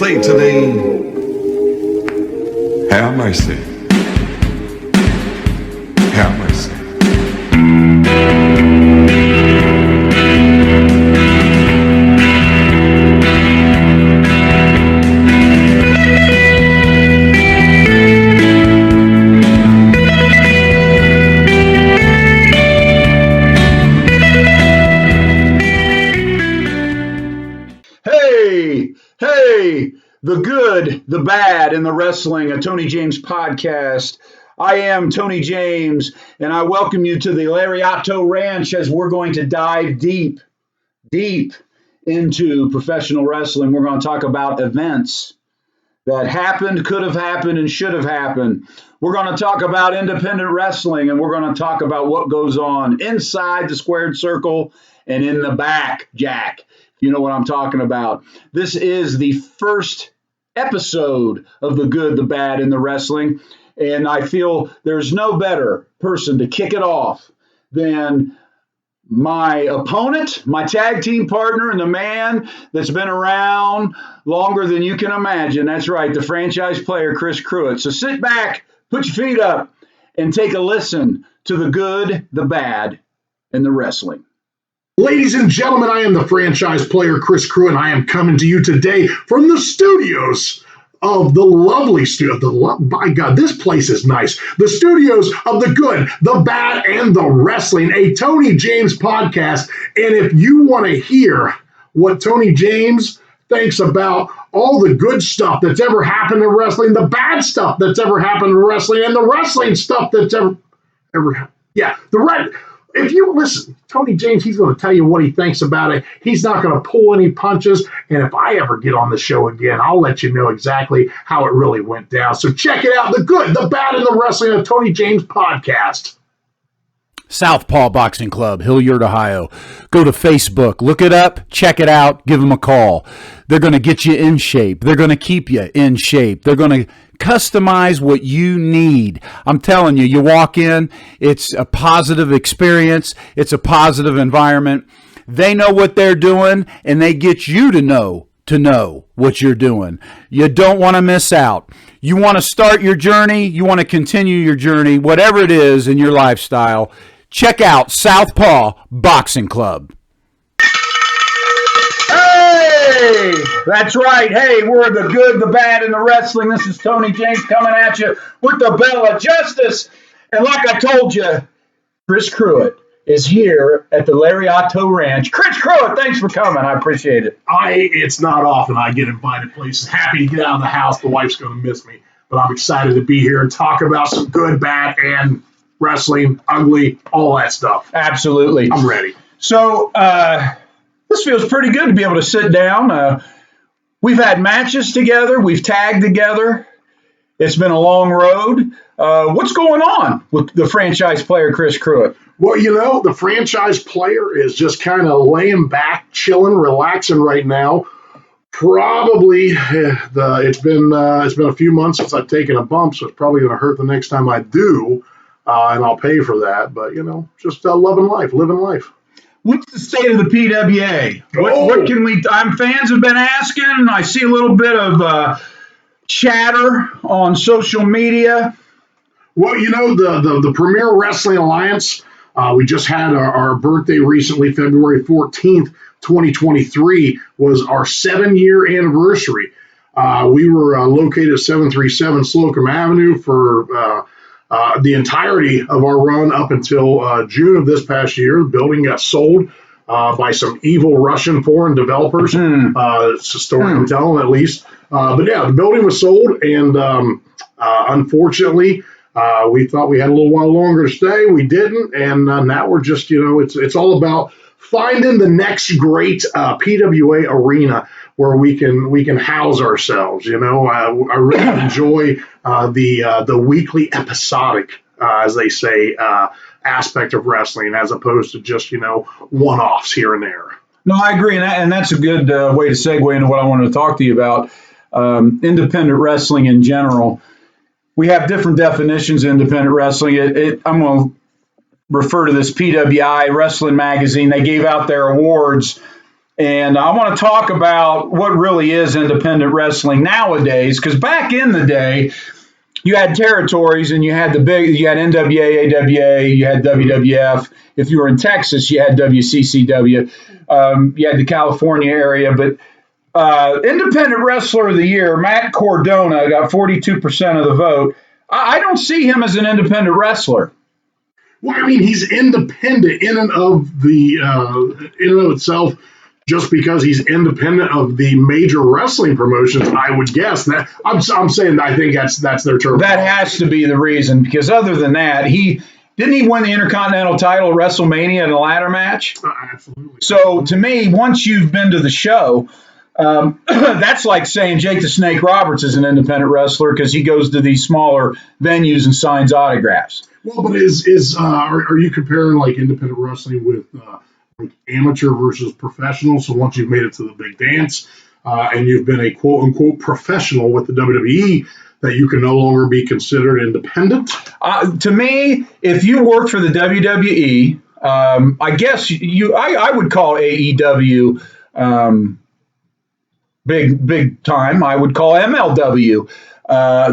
say to thee, have mercy, have mercy. Hey, the good, the bad, and the wrestling, a Tony James podcast. I am Tony James, and I welcome you to the Lariato Ranch as we're going to dive deep into professional wrestling. We're going to talk about events that happened, could have happened, and should have happened. We're going to talk about independent wrestling, and we're going to talk about what goes on inside the squared circle and in the back, Jack. You know what I'm talking about. This is the first episode of the good, the bad, and the wrestling. And I feel there's no better person to kick it off than my opponent, my tag team partner, and the man that's been around longer than you can imagine. That's right, the franchise player, Chris Cruit. So sit back, put your feet up, and take a listen to the good, the bad, and the wrestling. Ladies and gentlemen, I am the franchise player, Chris Cruit, and I am coming to you today from the studios of the lovely studio. My God, this place is nice. The studios of the good, the bad, and the wrestling, a Tony James podcast. And if you want to hear what Tony James thinks about all the good stuff that's ever happened in wrestling, the bad stuff that's ever happened in wrestling, and the wrestling stuff that's ever happened. Yeah, if you listen, Tony James, he's going to tell you what he thinks about it. He's not going to pull any punches. And if I ever get on the show again, I'll let you know exactly how it really went down. So check it out. The good, the bad, and the wrestling of Tony James podcast. Southpaw Boxing Club, Hilliard, Ohio. Go to Facebook, look it up, check it out, give them a call. They're going to get you in shape. They're going to keep you in shape. They're going to customize what you need. I'm telling you, you walk in, it's a positive experience. It's a positive environment. They know what they're doing, and they get you to know what you're doing. You don't want to miss out. You want to start your journey. You want to continue your journey, whatever it is in your lifestyle. Check out Southpaw Boxing Club. Hey, that's right. Hey, we're the good, the bad, and the wrestling. This is Tony James coming at you with the bell of justice. And like I told you, Chris Cruit is here at the Lariato Ranch. Chris Cruit, thanks for coming. I appreciate it. It's not often I get invited places. Happy to get out of the house. The wife's going to miss me. But I'm excited to be here and talk about some good, bad, and wrestling, ugly, all that stuff. Absolutely. I'm ready. So, this feels pretty good to be able to sit down. We've had matches together. We've tagged together. It's been a long road. What's going on with the franchise player, Chris Cruit? Well, the franchise player is just kind of laying back, chilling, relaxing right now. Probably it's been a few months since I've taken a bump, so it's probably going to hurt the next time I do, and I'll pay for that. But just living life. What's the state of the PWA? What can we? Fans have been asking. I see a little bit of chatter on social media. Well, the Premier Wrestling Alliance. We just had our birthday recently, February 14th, 2023 was our 7-year anniversary. We were located at 737 Slocum Avenue for the entirety of our run up until June of this past year. The building got sold by some evil Russian foreign developers. It's a story I'm telling, at least. But yeah, the building was sold, and unfortunately, we thought we had a little while longer to stay. We didn't, and now we're just, it's all about finding the next great PWA arena where we can house ourselves. I really enjoy the weekly episodic, as they say, aspect of wrestling, as opposed to just one-offs here and there. No, I agree, and that's a good way to segue into what I wanted to talk to you about. Independent wrestling in general. We have different definitions of independent wrestling. I'm going to refer to this PWI Wrestling Magazine. They gave out their awards, And I want to talk about what really is independent wrestling nowadays, because back in the day, you had territories and you had you had NWA, AWA, you had WWF. If you were in Texas, you had WCCW. You had the California area, but Independent Wrestler of the Year, Matt Cardona, got 42% of the vote. I don't see him as an independent wrestler. Well, I mean, he's independent in and of itself. Just because he's independent of the major wrestling promotions, I would guess that I'm saying I think that's their term. That has to be the reason, because other than that, didn't he win the Intercontinental title at WrestleMania in a ladder match? Absolutely. So to me, once you've been to the show, that's like saying Jake the Snake Roberts is an independent wrestler because he goes to these smaller venues and signs autographs. Well, but are you comparing like independent wrestling with like amateur versus professional? So once you've made it to the big dance and you've been a quote unquote professional with the WWE, that you can no longer be considered independent? To me, if you work for the WWE, I guess I would call AEW big time. I would call MLW.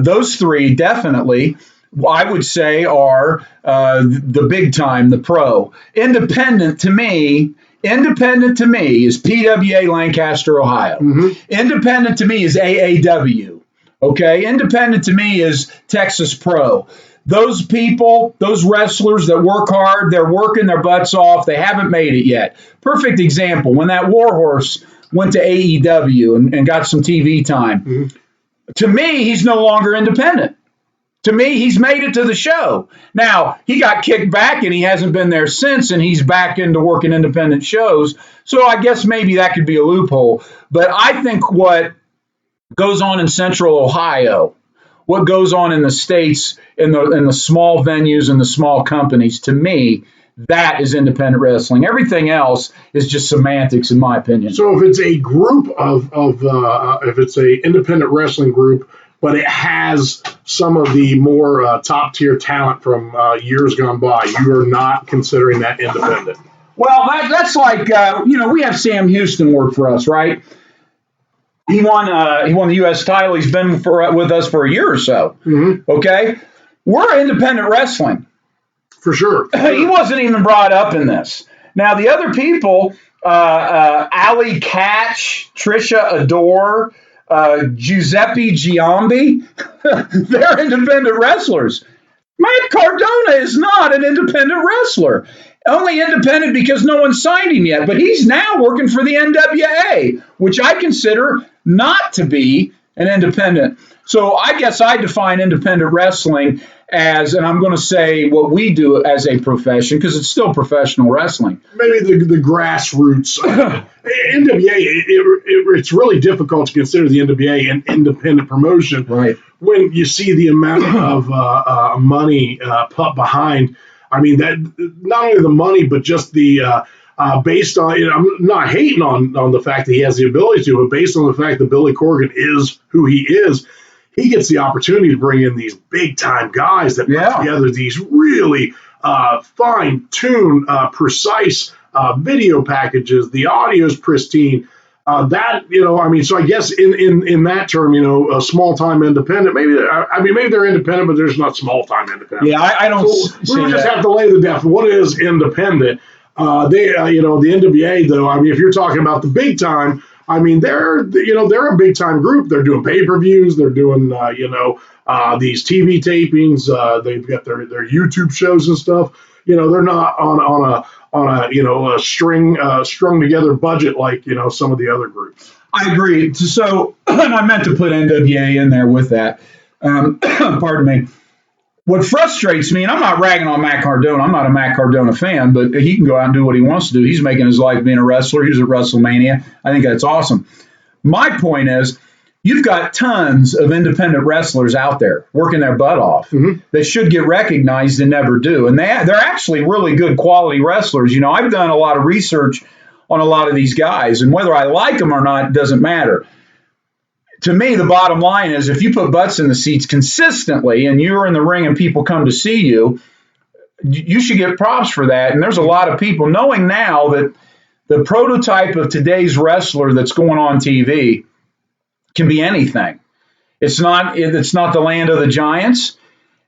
Those three definitely, I would say, are the big time, the pro. Independent to me is PWA Lancaster, Ohio. Mm-hmm. Independent to me is AAW. Okay, independent to me is Texas Pro. Those people, those wrestlers that work hard, they're working their butts off. They haven't made it yet. Perfect example, when that Warhorse went to AEW and got some TV time. Mm-hmm. To me, he's no longer independent. To me, he's made it to the show. Now, he got kicked back and he hasn't been there since, and he's back into working independent shows. So I guess maybe that could be a loophole. But I think what goes on in Central Ohio, what goes on in the States, in the small venues and the small companies, to me, that is independent wrestling. Everything else is just semantics, in my opinion. So if it's a group if it's a independent wrestling group, but it has some of the more top tier talent from years gone by, you are not considering that independent. Well, that's like we have Sam Houston work for us, right? He won the U.S. title. He's been with us for a year or so. Mm-hmm. Okay, we're independent wrestling. For sure. He wasn't even brought up in this. Now, the other people, Ali Catch, Trisha Adore, Giuseppe Giambi, they're independent wrestlers. Matt Cardona is not an independent wrestler. Only independent because no one signed him yet. But he's now working for the NWA, which I consider not to be an independent. So I guess I define independent wrestling as, and I'm going to say what we do as a profession, because it's still professional wrestling. Maybe the grassroots. NWA, it's really difficult to consider the NWA an independent promotion. Right. When you see the amount of money put behind. I mean, that not only the money, but just the based on, I'm not hating on the fact that he has the ability to, but based on the fact that Billy Corgan is who he is, he gets the opportunity to bring in these big-time guys that put together these really fine-tuned, precise video packages. The audio is pristine. So I guess in that term, a small-time independent, maybe they're independent, but they're just not small-time independent. Yeah, I don't So we just have to lay the depth. What is independent? The NWA, though, I mean, if you're talking about the big time, I mean, they're a big time group. They're doing pay-per-views. They're doing, these TV tapings. They've got their YouTube shows and stuff. They're not on a strung together budget like, some of the other groups. I agree. So, and I meant to put NWA in there with that. Pardon me. What frustrates me, and I'm not ragging on Matt Cardona. I'm not a Matt Cardona fan, but he can go out and do what he wants to do. He's making his life being a wrestler. He was at WrestleMania. I think that's awesome. My point is, you've got tons of independent wrestlers out there working their butt off that should get recognized and never do. And they're actually really good quality wrestlers. I've done a lot of research on a lot of these guys, and whether I like them or not doesn't matter. To me, the bottom line is if you put butts in the seats consistently and you're in the ring and people come to see you, you should get props for that. And there's a lot of people knowing now that the prototype of today's wrestler that's going on TV can be anything. It's not the land of the giants,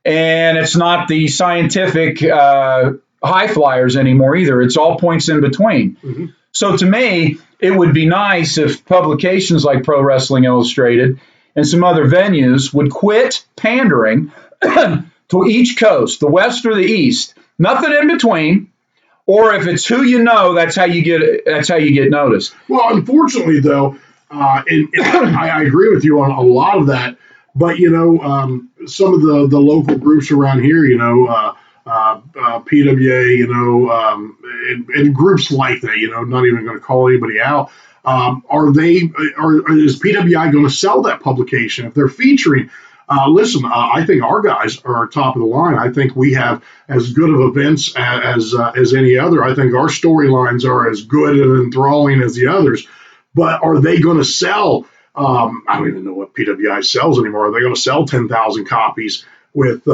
and it's not the scientific high flyers anymore either. It's all points in between. Mm-hmm. So to me, it would be nice if publications like Pro Wrestling Illustrated and some other venues would quit pandering to each coast, the West or the East, nothing in between. Or if it's who you know, that's how you get noticed. Well, unfortunately, though, and I agree with you on a lot of that. But some of the local groups around here, PWA, and groups like that, not even going to call anybody out. Is PWI going to sell that publication if they're featuring? Listen, I think our guys are top of the line. I think we have as good of events as any other. I think our storylines are as good and enthralling as the others. But are they going to sell? I don't even know what PWI sells anymore. Are they going to sell 10,000 copies with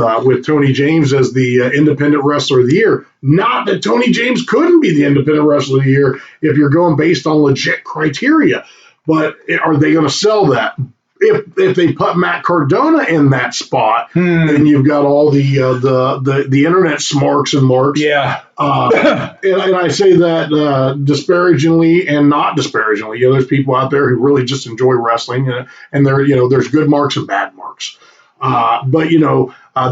Tony James as the Independent Wrestler of the Year? Not that Tony James couldn't be the Independent Wrestler of the Year if you're going based on legit criteria. But are they going to sell that? If they put Matt Cardona in that spot, then you've got all the internet smarks and marks. Yeah. And I say that disparagingly and not disparagingly. There's people out there who really just enjoy wrestling, and there's good marks and bad marks. But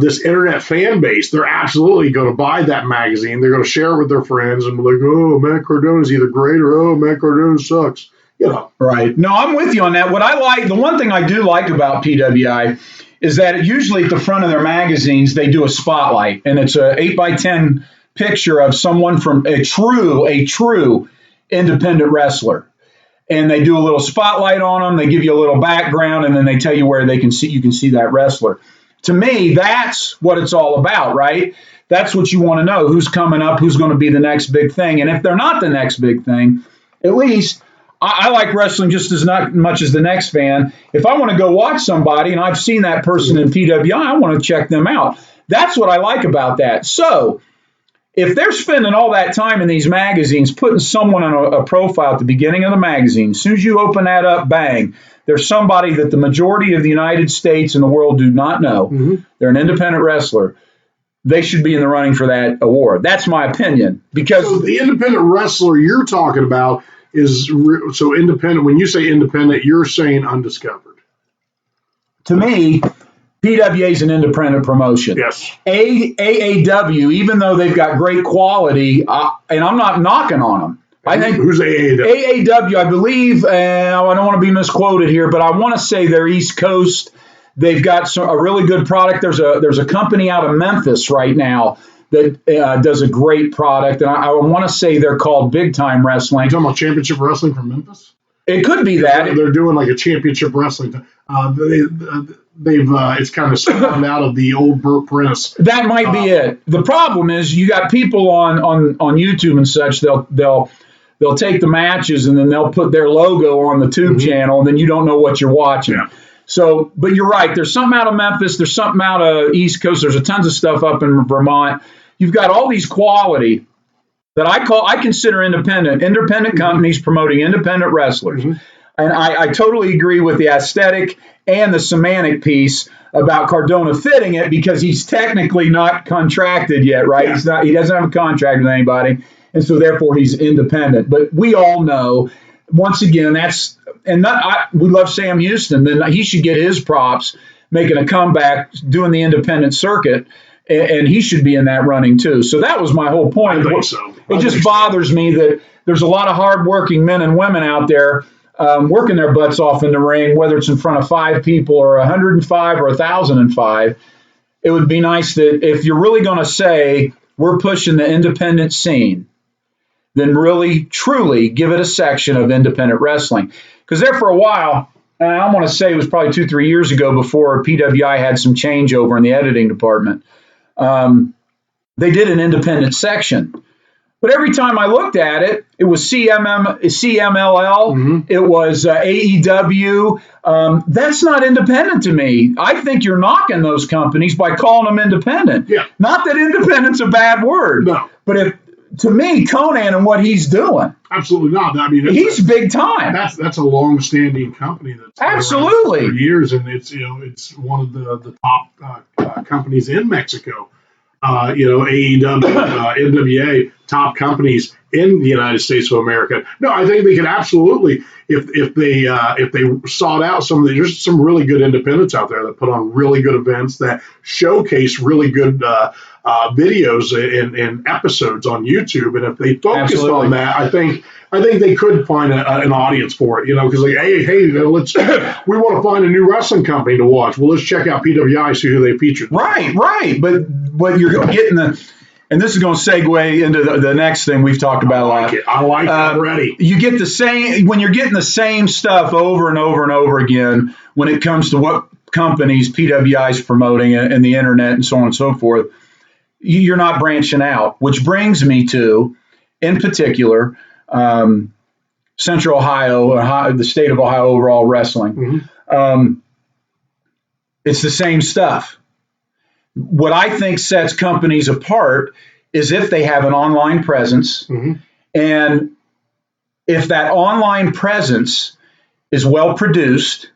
this internet fan base, they're absolutely going to buy that magazine. They're going to share it with their friends and be like, "Oh, Matt Cardona's either great," or "Oh, Matt Cardona sucks." Right. No, I'm with you on that. What I like, the one thing I do like about PWI is that usually at the front of their magazines, they do a spotlight, and it's a 8x10 picture of someone from a true independent wrestler. And they do a little spotlight on them. They give you a little background, and then they tell you where you can see that wrestler. To me, that's what it's all about, right? That's what you want to know. Who's coming up? Who's going to be the next big thing? And if they're not the next big thing, at least I like wrestling just as much as the next fan. If I want to go watch somebody and I've seen that person in PWI, I want to check them out. That's what I like about that. So if they're spending all that time in these magazines, putting someone on a profile at the beginning of the magazine, as soon as you open that up, bang, there's somebody that the majority of the United States and the world do not know. Mm-hmm. They're an independent wrestler. They should be in the running for that award. That's my opinion. Because so the independent wrestler you're talking about is so independent. When you say independent, you're saying undiscovered. To me, PWA is an independent promotion. Yes. AAW, even though they've got great quality, and I'm not knocking on them. I think who's AAW? AAW, I believe, I don't want to be misquoted here, but I want to say they're East Coast. They've got a really good product. There's a company out of Memphis right now that does a great product, and I want to say they're called Big Time Wrestling. You talking about Championship Wrestling from Memphis? It could be that. They're doing like a Championship Wrestling. They've it's kind of spawned out of the old Burt Prentice. That might be it. The problem is you got people on YouTube and such. They'll take the matches and then they'll put their logo on the tube channel, and then you don't know what you're watching. Yeah. So, but you're right. There's something out of Memphis. There's something out of East Coast. There's a tons of stuff up in Vermont. You've got all these quality that I consider independent companies promoting independent wrestlers. Mm-hmm. And I totally agree with the aesthetic and the semantic piece about Cardona fitting it because he's technically not contracted yet, right? Yeah. He doesn't have a contract with anybody, and so therefore he's independent. But we all know, once again, we love Sam Houston. Then he should get his props, making a comeback, doing the independent circuit. And he should be in that running too. So that was my whole point. I think so. It just bothers me that there's a lot of hardworking men and women out there working their butts off in the ring, whether it's in front of 5 people or 105 or 1,005. It would be nice that if you're really going to say we're pushing the independent scene, then really, truly give it a section of independent wrestling. Because there for a while, and I want to say it was probably 2-3 years ago before PWI had some changeover in the editing department, they did an independent section. But every time I looked at it, it was CMLL, it was AEW. That's not independent to me. I think you're knocking those companies by calling them independent. Yeah. Not that independent's a bad word. No. But if to me, Conan and what he's doing, Absolutely not. I mean, he's big time. That's a long-standing company that's been around Absolutely. for years, and it's one of the top companies in Mexico. AEW, NWA, top companies in the United States of America. No, I think they could absolutely, if they sought out there's some really good independents out there that put on really good events that showcase really good videos and episodes on YouTube. And if they focused Absolutely. on that, I think they could find an audience for it. Because like, hey, let's we want to find a new wrestling company to watch. Well, let's check out PWI, see who they featured. Right. But you're getting and this is going to segue into the next thing we've talked about a lot. I like it already. You get the same, when you're getting the same stuff over and over and over again when it comes to what companies PWI is promoting and the internet and so on and so forth, you're not branching out, which brings me to, in particular, Central Ohio, the state of Ohio overall wrestling. Mm-hmm. It's the same stuff. What I think sets companies apart is if they have an online presence, mm-hmm. and if that online presence is well produced.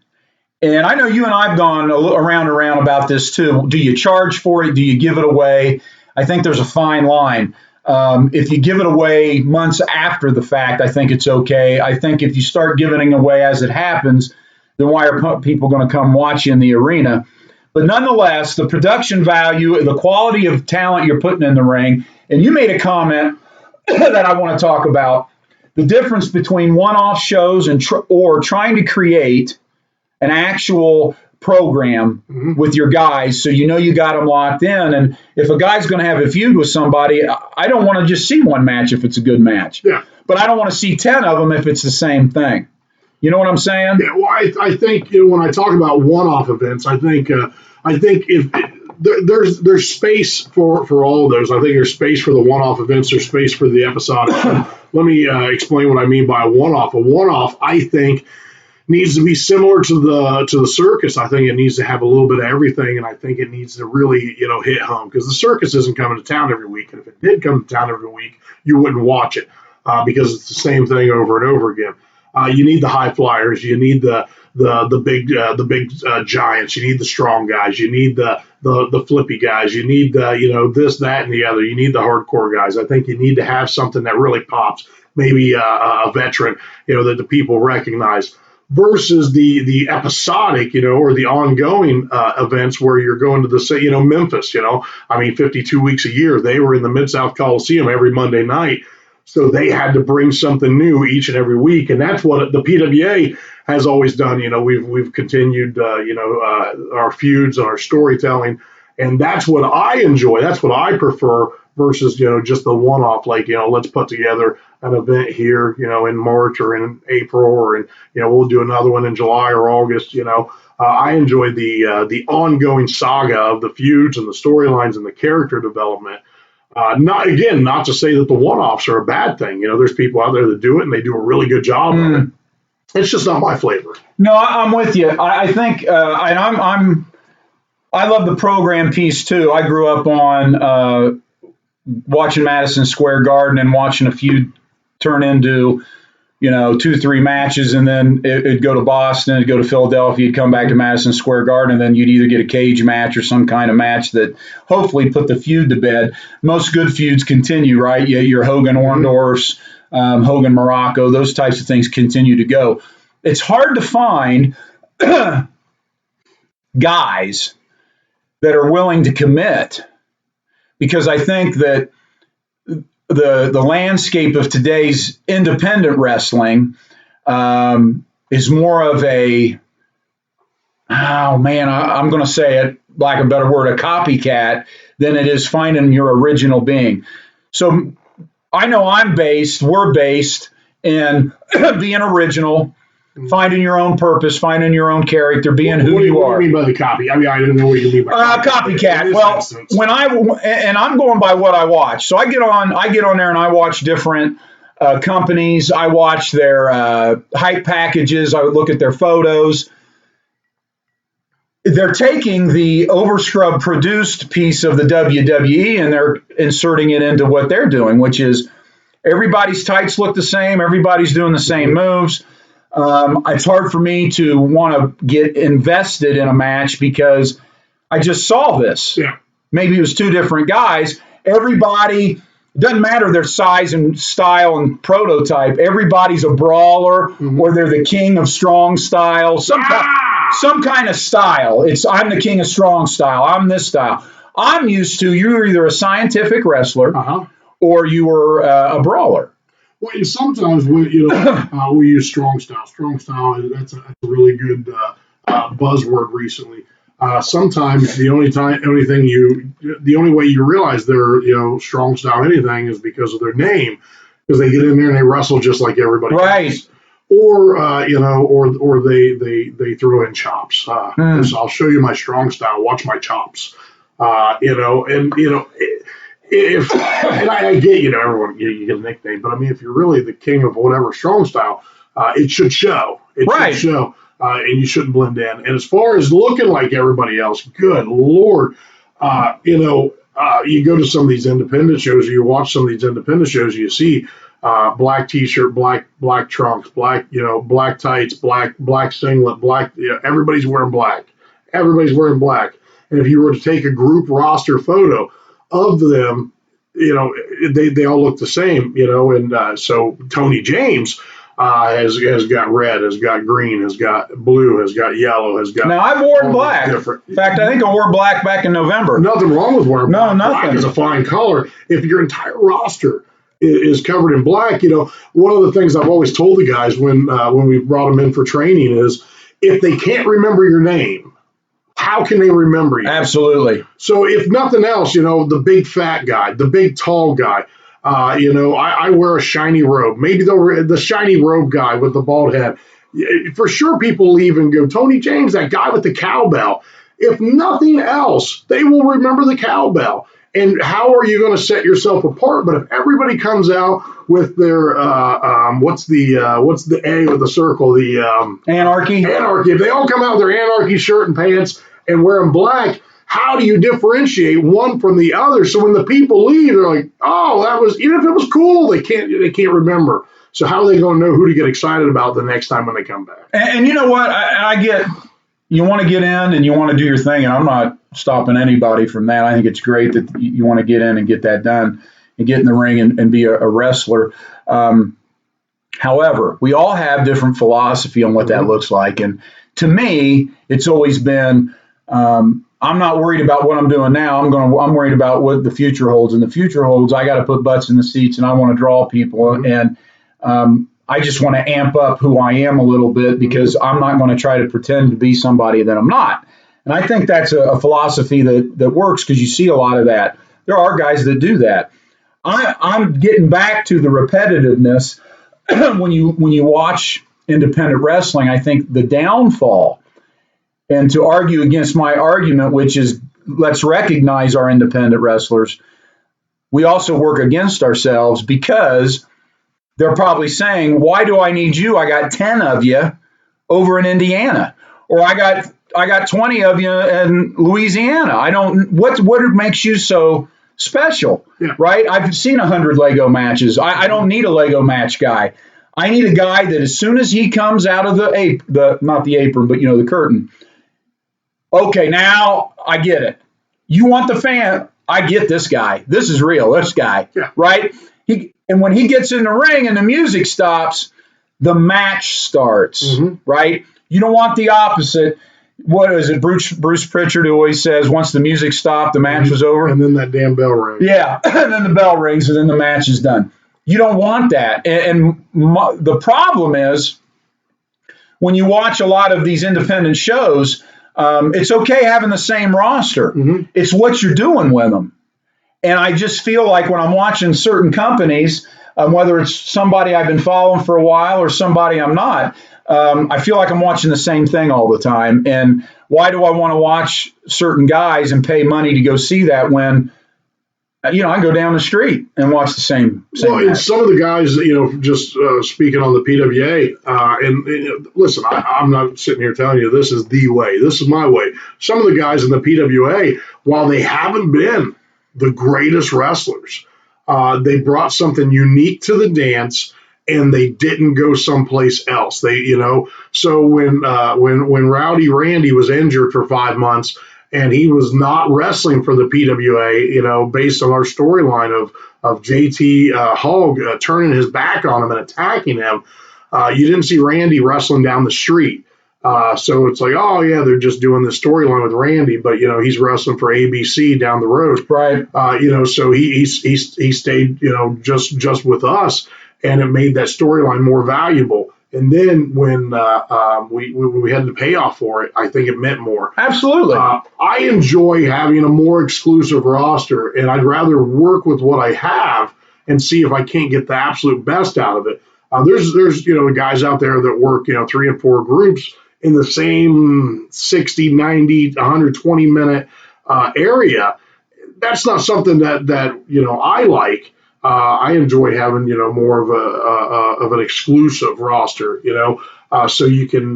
And I know you and I have gone around about this too. Do you charge for it? Do you give it away? I think there's a fine line. If you give it away months after the fact, I think it's okay. I think if you start giving it away as it happens, then why are people going to come watch you in the arena? But nonetheless, the production value, the quality of talent you're putting in the ring, and you made a comment that I want to talk about, the difference between one-off shows or trying to create an actual program mm-hmm. with your guys so you know you got them locked in. And if a guy's going to have a feud with somebody, I don't want to just see one match if it's a good match. Yeah. But I don't want to see 10 of them if it's the same thing. You know what I'm saying? Yeah, well, I think when I talk about one-off events, I think if there's space for all of those. I think there's space for the one-off events. There's space for the episodic. Let me explain what I mean by a one-off. A one-off, I think, needs to be similar to the circus. I think it needs to have a little bit of everything, and I think it needs to really hit home, because the circus isn't coming to town every week. And if it did come to town every week, you wouldn't watch it because it's the same thing over and over again. You need the high flyers. You need the big giants. You need the strong guys. You need the flippy guys. You need this, that, and the other. You need the hardcore guys. I think you need to have something that really pops. Maybe a veteran, that the people recognize. Versus the episodic, or the ongoing events where you're going to the Memphis. 52 weeks a year. They were in the Mid-South Coliseum every Monday night. So they had to bring something new each and every week, and that's what the PWA has always done. We've continued, our feuds and our storytelling, and that's what I enjoy. That's what I prefer versus just the one-off. Like let's put together an event here, in March or in April, or we'll do another one in July or August. I enjoy the ongoing saga of the feuds and the storylines and the character development. Not to say that the one-offs are a bad thing. There's people out there that do it and they do a really good job of it. It's just not my flavor. No, I'm with you. I think, and I love the program piece too. I grew up on watching Madison Square Garden and watching a feud turn into 2-3 matches, and then it'd go to Boston, it'd go to Philadelphia, you'd come back to Madison Square Garden, and then you'd either get a cage match or some kind of match that hopefully put the feud to bed. Most good feuds continue, right? Your Hogan Orndorffs, Hogan Morocco, those types of things continue to go. It's hard to find guys that are willing to commit, because I think that the landscape of today's independent wrestling is more of I'm going to say it, lack of a better word, a copycat than it is finding your original being. So I know we're based in being original, finding your own purpose, finding your own character, being who you are. What do you mean by the copy? I don't know what you mean by copycat. Well, when I'm going by what I watch, so I get on there and I watch different companies. I watch their hype packages. I look at their photos. they're taking the overscrub produced piece of the WWE and they're inserting it into what they're doing, which is everybody's tights look the same. Everybody's doing the same moves. It's hard for me to want to get invested in a match because I just saw this. Yeah. Maybe it was two different guys. Everybody, doesn't matter their size and style and prototype. Everybody's a brawler or they're the king of strong style. Some kind of style. I'm the king of strong style. I'm this style. I'm used to you're either a scientific wrestler or you were a brawler. Well, sometimes we use strong style. Strong style, that's a really good buzzword recently. Sometimes the only way you realize they're strong style anything is because of their name, because they get in there and they wrestle just like everybody else. Or or they throw in chops. So I'll show you my strong style. Watch my chops. If and I get everyone you get a nickname, but I mean if you're really the king of whatever strong style, it should show. It should show. And you shouldn't blend in. And as far as looking like everybody else, good Lord, you go to some of these independent shows, or you watch some of these independent shows, you see black T-shirt, black trunks, black tights, black singlet, black. Everybody's wearing black. Everybody's wearing black. And if you were to take a group roster photo of them, they all look the same. And so Tony James. Has got red, has got green, has got blue, has got yellow, has got. Now I've worn black. In fact, I think I wore black back in November. Nothing wrong with wearing black. No, nothing. Black is a fine color. If your entire roster is covered in black, one of the things I've always told the guys when we brought them in for training is if they can't remember your name, how can they remember you? Absolutely. So if nothing else, the big fat guy, the big tall guy. I wear a shiny robe. Maybe the shiny robe guy with the bald head. For sure, people leave and go, Tony James, that guy with the cowbell. If nothing else, they will remember the cowbell. And how are you going to set yourself apart? But if everybody comes out with their what's the A with the circle? The Anarchy. Anarchy. If they all come out with their Anarchy shirt and pants and wearing black. How do you differentiate one from the other? So when the people leave, they're like, "Oh, that was." Even if it was cool, they can't remember. So how are they going to know who to get excited about the next time when they come back? And you know what? I get you want to get in and you want to do your thing, and I'm not stopping anybody from that. I think it's great that you want to get in and get that done and get in the ring and be a wrestler. However, we all have different philosophy on what that looks like, and to me, it's always been. I'm not worried about what I'm doing now. I'm worried about what the future holds. And the future holds, I got to put butts in the seats and I want to draw people. And I just want to amp up who I am a little bit because I'm not going to try to pretend to be somebody that I'm not. And I think that's a philosophy that works because you see a lot of that. There are guys that do that. I'm getting back to the repetitiveness when you watch independent wrestling. I think the downfall. And to argue against my argument, which is let's recognize our independent wrestlers, we also work against ourselves because they're probably saying, why do I need you? I got 10 of you over in Indiana, or I got 20 of you in Louisiana. What makes you so special, right? I've seen 100 Lego matches. I don't need a Lego match guy. I need a guy that as soon as he comes out of not the apron, but the curtain. Okay, now I get it. You want the fan? I get this guy. This is real. This guy, right? And when he gets in the ring and the music stops, the match starts, right? You don't want the opposite. What is it? Bruce Pritchard who always says, once the music stopped, the match was over. And then that damn bell rings. Yeah, and then the bell rings, and then the match is done. You don't want that. And the problem is, when you watch a lot of these independent shows, it's okay having the same roster. It's what you're doing with them. And I just feel like when I'm watching certain companies, whether it's somebody I've been following for a while or somebody I'm not, I feel like I'm watching the same thing all the time. And why do I want to watch certain guys and pay money to go see that when I can go down the street and watch the same Well, and match. some of the guys, just speaking on the PWA, and listen, I'm not sitting here telling you this is the way. This is my way. Some of the guys in the PWA, while they haven't been the greatest wrestlers, they brought something unique to the dance, and they didn't go someplace else. So when Rowdy Randy was injured for 5 months, and he was not wrestling for the PWA, based on our storyline of JT Hogg turning his back on him and attacking him, you didn't see Randy wrestling down the street. So it's like, oh yeah, they're just doing this storyline with Randy, but he's wrestling for ABC down the road, Right. So he stayed, just with us, and it made that storyline more valuable. And then when we had the payoff for it, I think it meant more. Absolutely. I enjoy having a more exclusive roster, and I'd rather work with what I have and see if I can't get the absolute best out of it. There's guys out there that work 3 and 4 groups in the same 60, 90, 120 minute area. That's not something that I like. I enjoy having more of an exclusive roster, so you can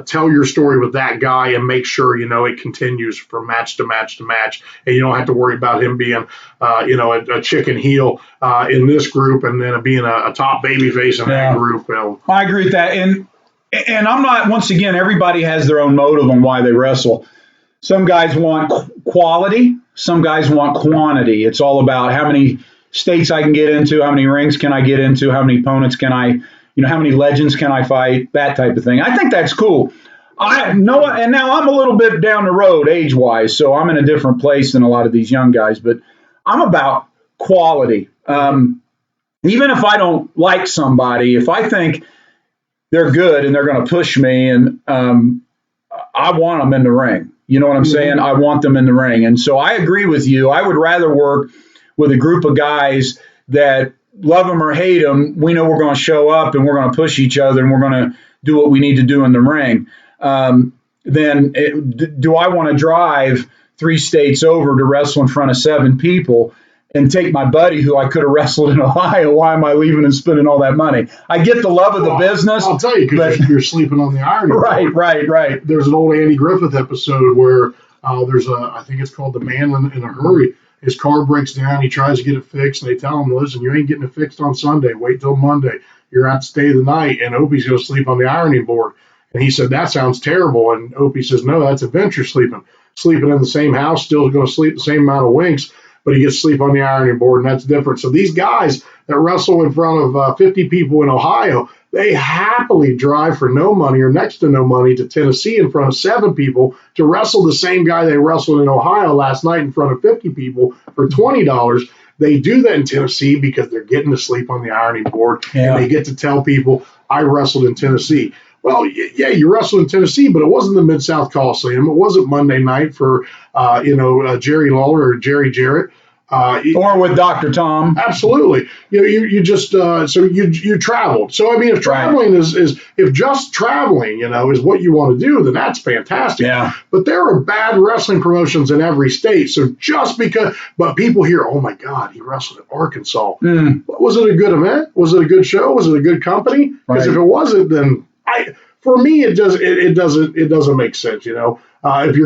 tell your story with that guy and make sure it continues from match to match to match, and you don't have to worry about him being a chicken heel in this group and then being a top baby face in that group. I agree with that, and I'm not. Once again, everybody has their own motive on why they wrestle. Some guys want quality, some guys want quantity. It's all about how many states I can get into, how many rings can I get into, how many opponents can I, how many legends can I fight, that type of thing. I think that's cool. And now I'm a little bit down the road age-wise, so I'm in a different place than a lot of these young guys, but I'm about quality. Even if I don't like somebody, if I think they're good and they're going to push me, and I want them in the ring. You know what I'm saying? I want them in the ring. And so I agree with you. I would rather work with a group of guys that love them or hate them. We know we're going to show up and we're going to push each other and we're going to do what we need to do in the ring. Do I want to drive 3 states over to wrestle in front of 7 people and take my buddy who I could have wrestled in Ohio? Why am I leaving and spending all that money? I get the love of the business. I'll tell you, because you're sleeping on the iron. Right. There's an old Andy Griffith episode where I think it's called The Man in a Hurry. His car breaks down. He tries to get it fixed, and they tell him, listen, you ain't getting it fixed on Sunday. Wait till Monday. You're going to have to stay the night, and Opie's going to sleep on the ironing board. And he said, that sounds terrible. And Opie says, no, that's adventure sleeping. Sleeping in the same house, still going to sleep the same amount of winks, but he gets to sleep on the ironing board, and that's different. So these guys that wrestle in front of 50 people in Ohio, they happily drive for no money or next to no money to Tennessee in front of 7 people to wrestle the same guy they wrestled in Ohio last night in front of 50 people for $20. They do that in Tennessee because they're getting to sleep on the ironing board, and they get to tell people, I wrestled in Tennessee. Well, yeah, you wrestled in Tennessee, but it wasn't the Mid-South Coliseum. It wasn't Monday night for, Jerry Lawler or Jerry Jarrett. Or with Dr. Tom. Absolutely. You just, so you traveled. So, I mean, if traveling if just traveling, is what you want to do, then that's fantastic. Yeah. But there are bad wrestling promotions in every state. So but people hear, oh my God, he wrestled in Arkansas. Was it a good event? Was it a good show? Was it a good company? Because if it wasn't, then for me, it doesn't make sense. If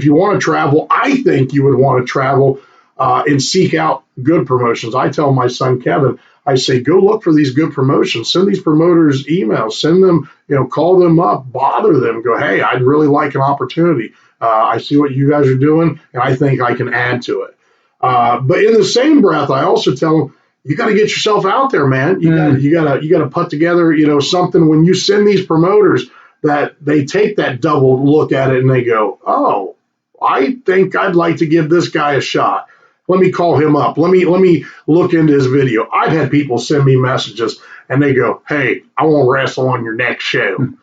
you want to travel, I think you would want to travel and seek out good promotions. I tell my son Kevin, I say, go look for these good promotions. Send these promoters emails. Send them, call them up, bother them. Go, hey, I'd really like an opportunity. I see what you guys are doing, and I think I can add to it. But in the same breath, I also tell them, you got to get yourself out there, man. You got to put together, something when you send these promoters that they take that double look at it and they go, oh, I think I'd like to give this guy a shot. Let me call him up. Let me look into his video. I've had people send me messages and they go, hey, I want to wrestle on your next show. And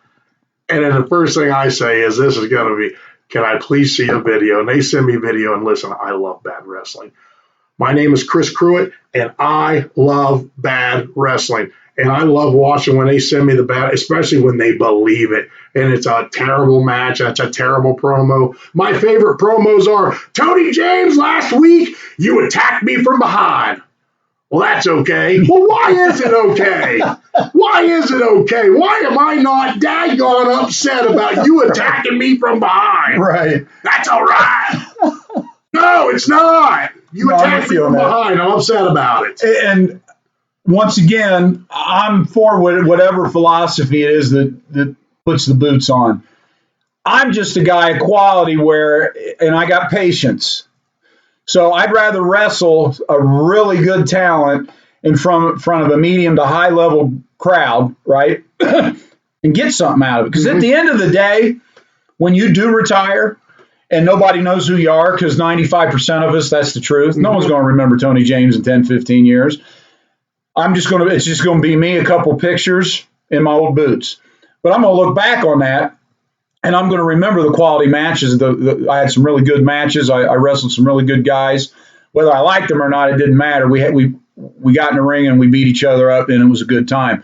then the first thing I say is, this is going to be, can I please see a video? And they send me video, and listen, I love bad wrestling. My name is Chris Cruit, and I love bad wrestling. And I love watching when they send me the bat, especially when they believe it. And it's a terrible match. That's a terrible promo. My favorite promos are, Tony James, last week, you attacked me from behind. Well, that's okay. Well, why is it okay? Why is it okay? Why am I not daggone upset about you attacking me from behind? Right. That's all right. No, it's not. You attacked me from behind. I'm upset about it. And once again, I'm for whatever philosophy it is that puts the boots on. I'm just a guy of quality and I got patience. So I'd rather wrestle a really good talent in front of a medium to high level crowd, right? And get something out of it. Because at the end of the day, when you do retire and nobody knows who you are, because 95% of us, that's the truth. No one's going to remember Tony James in 10, 15 years. It's just going to be me, a couple pictures in my old boots. But I'm going to look back on that. And I'm going to remember the quality matches. I had some really good matches. I wrestled some really good guys. Whether I liked them or not, it didn't matter. We got in the ring and we beat each other up, and it was a good time.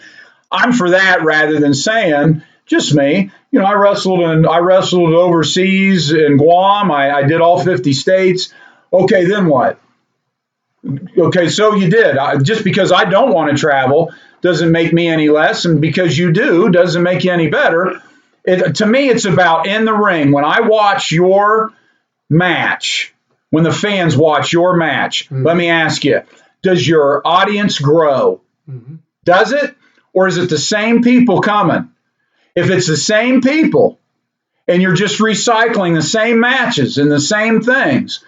I'm for that rather than saying, just me. I wrestled overseas in Guam. I did all 50 states. Okay, then what? Okay, so you did. Just because I don't want to travel doesn't make me any less, and because you do doesn't make you any better. To me, it's about in the ring. When I watch your match, when the fans watch your match, let me ask you, does your audience grow? Does it? Or is it the same people coming? If it's the same people and you're just recycling the same matches and the same things,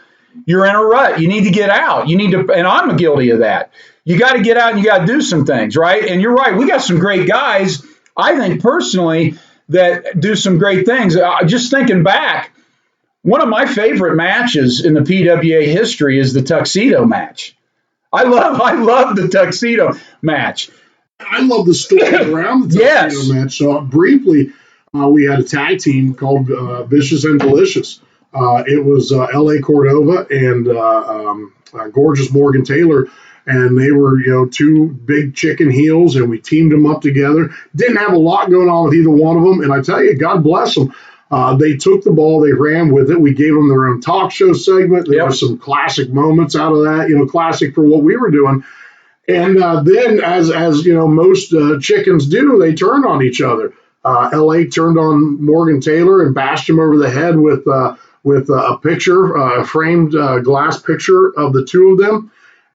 you're in a rut. You need to get out. And I'm guilty of that. You got to get out and you got to do some things, right? And you're right. We got some great guys, I think personally, that do some great things. Just thinking back, one of my favorite matches in the PWA history is the tuxedo match. I love the tuxedo match. I love the story around the tuxedo match. So briefly, we had a tag team called Vicious and Delicious. It was L.A. Cordova and Gorgeous Morgan Taylor. And they were, two big chicken heels, and we teamed them up together. Didn't have a lot going on with either one of them. And I tell you, God bless them. They took the ball, they ran with it. We gave them their own talk show segment. There were some classic moments out of that, classic for what we were doing. And then, as most chickens do, they turned on each other. L.A. turned on Morgan Taylor and bashed him over the head with a picture, a framed glass picture of the two of them.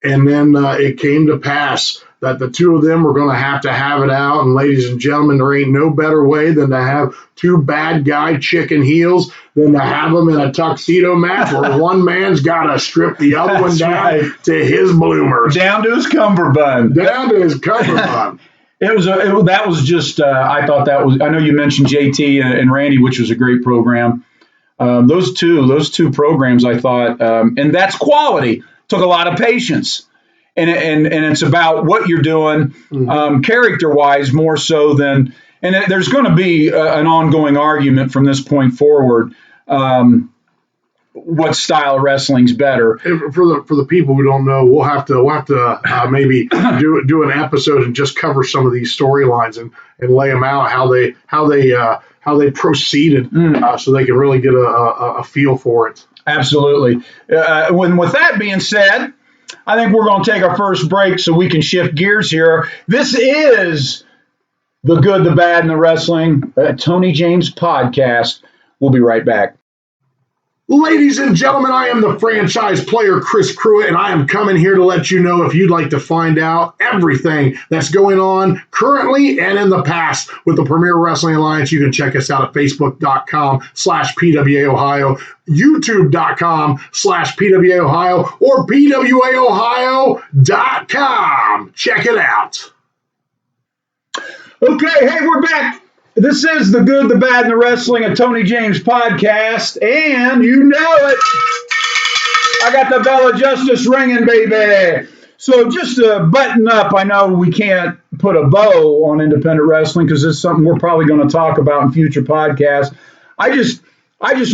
And then it came to pass that the two of them were going to have it out. And ladies and gentlemen, there ain't no better way than to have two bad guy chicken heels than to have them in a tuxedo match where one man's got to strip the other one down to his bloomers. Down to his cummerbund. Down to his cummerbund. That was just, I thought that was, I know you mentioned JT and Randy, which was a great program. Those two programs, I thought, and that's quality. Took a lot of patience, and it's about what you're doing, character-wise more so than. And there's going to be an ongoing argument from this point forward. What style of wrestling's better? For the people who don't know, we'll have to maybe do an episode and just cover some of these storylines and lay them out how they proceeded, so they can really get a feel for it. Absolutely. With that being said, I think we're going to take our first break so we can shift gears here. This is the Good, the Bad, and the Wrestling Tony James podcast. We'll be right back. Ladies and gentlemen, I am the franchise player, Chris Cruit, and I am coming here to let you know if you'd like to find out everything that's going on currently and in the past with the Premier Wrestling Alliance. You can check us out at Facebook.com/PWA Ohio, YouTube.com/PWA Ohio, or PWAOhio.com. Check it out. Okay, hey, we're back. This is the Good, the Bad, and the Wrestling of Tony James podcast, and you know it. I got the bell of justice ringing, baby. So just to button up, I know we can't put a bow on independent wrestling because it's something we're probably going to talk about in future podcasts. I just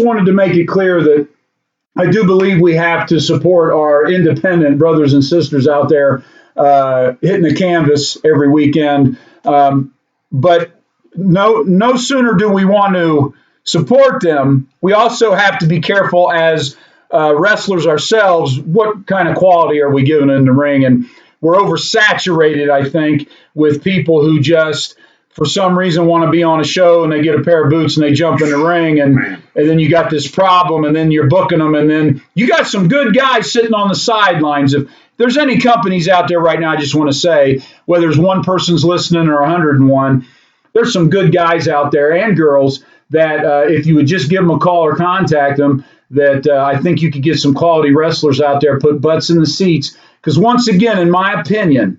wanted to make it clear that I do believe we have to support our independent brothers and sisters out there hitting the canvas every weekend. But no sooner do we want to support them, we also have to be careful as wrestlers ourselves. What kind of quality are we giving in the ring? And we're oversaturated, I think, with people who just, for some reason, want to be on a show and they get a pair of boots and they jump in the ring, and then you got this problem, and then you're booking them, and then you got some good guys sitting on the sidelines. If there's any companies out there right now, I just want to say, whether it's one person's listening or 101, there's some good guys out there and girls that if you would just give them a call or contact them, that I think you could get some quality wrestlers out there, put butts in the seats. Because once again, in my opinion,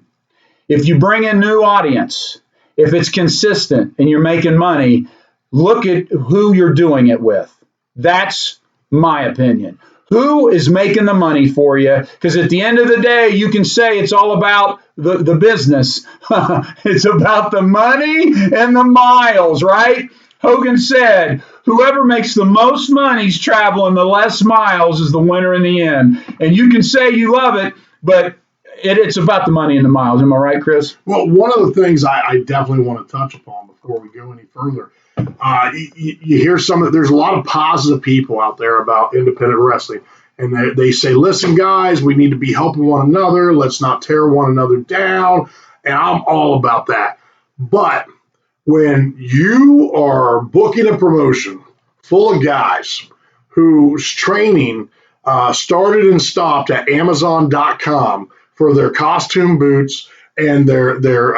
if you bring in new audience, if it's consistent and you're making money, look at who you're doing it with. That's my opinion. Who is making the money for you? Because at the end of the day, you can say it's all about the business. It's about the money and the miles, right? Hogan said, whoever makes the most money is traveling the less miles is the winner in the end. And you can say you love it, but it's about the money and the miles. Am I right, Chris? Well, one of the things I definitely want to touch upon before we go any further, you hear there's a lot of positive people out there about independent wrestling. And they say, listen, guys, we need to be helping one another. Let's not tear one another down. And I'm all about that. But when you are booking a promotion full of guys whose training started and stopped at Amazon.com for their costume boots and their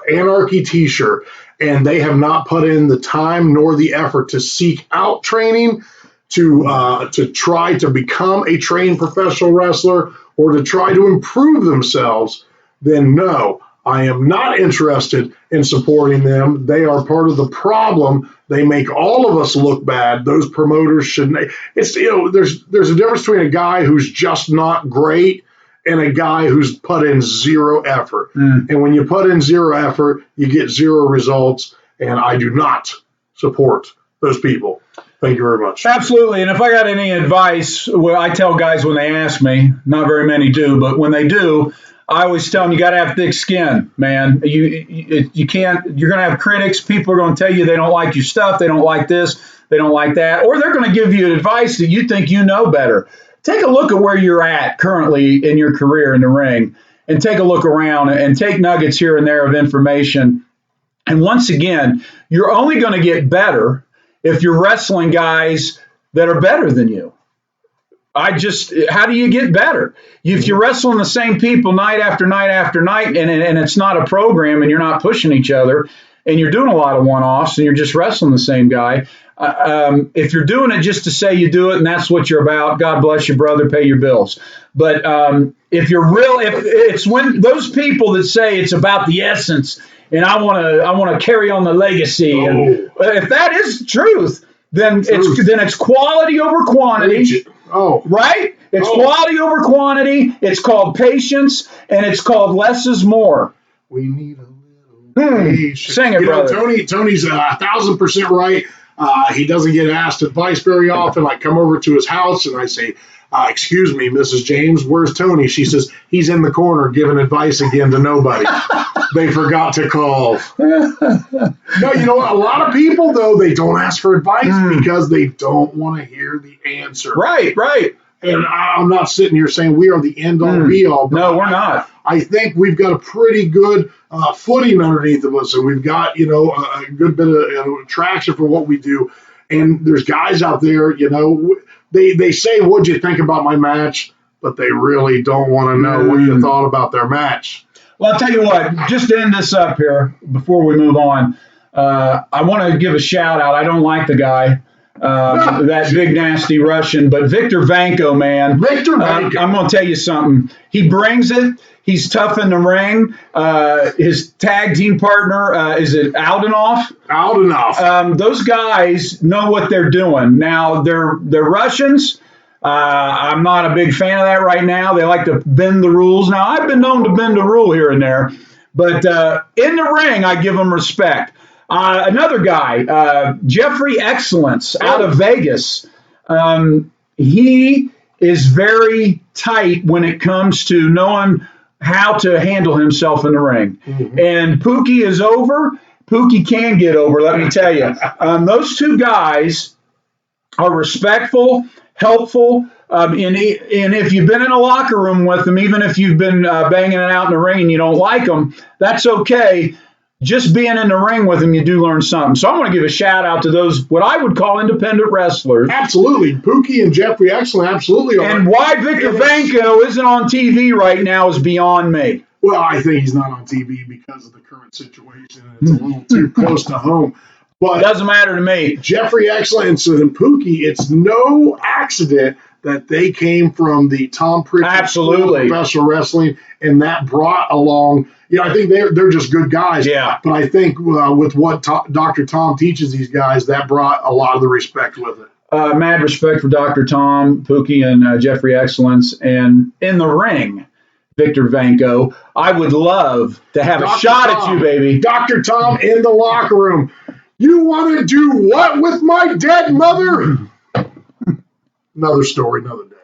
Anarchy T-shirt, and they have not put in the time nor the effort to seek out training, to try to become a trained professional wrestler or to try to improve themselves, then no, I am not interested in supporting them. They are part of the problem. They make all of us look bad. Those promoters shouldn't. It's, there's a difference between a guy who's just not great and a guy who's put in zero effort. And when you put in zero effort, you get zero results. And I do not support those people. Thank you very much. Absolutely. And if I got any advice, well, I tell guys when they ask me, not very many do, but when they do, I always tell them you got to have thick skin, man. You can't. You're going to have critics. People are going to tell you they don't like your stuff. They don't like this. They don't like that. Or they're going to give you advice that you think you know better. Take a look at where you're at currently in your career in the ring, and take a look around and take nuggets here and there of information. And once again, you're only going to get better if you're wrestling guys that are better than you. How do you get better? If you're wrestling the same people night after night after night, and it's not a program, and you're not pushing each other, and you're doing a lot of one-offs, and you're just wrestling the same guy, if you're doing it just to say you do it and that's what you're about, God bless you, brother, pay your bills. But if it's when those people that say it's about the essence, and I want to carry on the legacy, and if that is the truth, then it's quality over quantity. Right? It's quality over quantity. It's called patience, and it's called less is more. We need a little patience. Sing it, brother. Tony's 1,000% right. He doesn't get asked advice very often. I come over to his house and I say, excuse me, Mrs. James, where's Tony? She says, he's in the corner giving advice again to nobody. They forgot to call. No, you know what? A lot of people, though, they don't ask for advice because they don't want to hear the answer. Right. And I'm not sitting here saying we are the end-all, be-all. No, we're not. I think we've got a pretty good footing underneath of us, and we've got, a good bit of traction for what we do. And there's guys out there, they say, what'd you think about my match? But they really don't want to know what you thought about their match. Well, I'll tell you what, just to end this up here before we move on, I want to give a shout out. I don't like the guy, that big, nasty Russian, but Victor Vanko, man. Victor Vanko. I'm going to tell you something. He brings it. He's tough in the ring. His tag team partner, is it Aldenoff? Aldenoff. Those guys know what they're doing. Now, they're Russians. I'm not a big fan of that right now. They like to bend the rules. Now, I've been known to bend the rule here and there, but in the ring, I give them respect. Another guy, Jeffrey Excellence out of Vegas. He is very tight when it comes to knowing how to handle himself in the ring. And Pookie is over. Pookie can get over, let me tell you. Those two guys are respectful, helpful, and if you've been in a locker room with them, even if you've been banging it out in the ring and you don't like them, that's okay. Just being in the ring with them, you do learn something. So I'm going to give a shout out to those, what I would call independent wrestlers. Absolutely. Pookie and Jeffrey Excellent absolutely are. And why Victor Vanko isn't on TV right now is beyond me. Well, I think he's not on TV because of the current situation. It's a little too close to home. But It doesn't matter to me. Jeffrey Excellent and Pookie, it's no accident that they came from the Tom Pritchard Absolutely. School of Professional Wrestling, and that brought along, I think they're just good guys. Yeah. But I think with what Dr. Tom teaches these guys, that brought a lot of the respect with it. Mad respect for Dr. Tom, Pookie, and Jeffrey Excellence. And in the ring, Victor Vanko, I would love to have a shot at you, baby. Dr. Tom in the locker room. You want to do what with my dead mother? Another story, another day.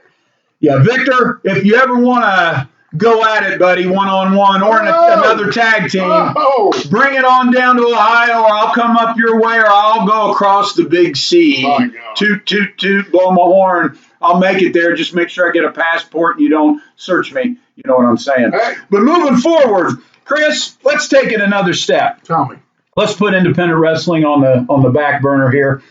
Yeah, Victor, if you ever want to go at it, buddy, one-on-one or in another tag team, bring it on down to Ohio, or I'll come up your way, or I'll go across the big sea. My God. Toot, toot, toot, blow my horn. I'll make it there. Just make sure I get a passport and you don't search me. You know what I'm saying? Hey. But moving forward, Chris, let's take it another step. Tell me. Let's put independent wrestling on the back burner here.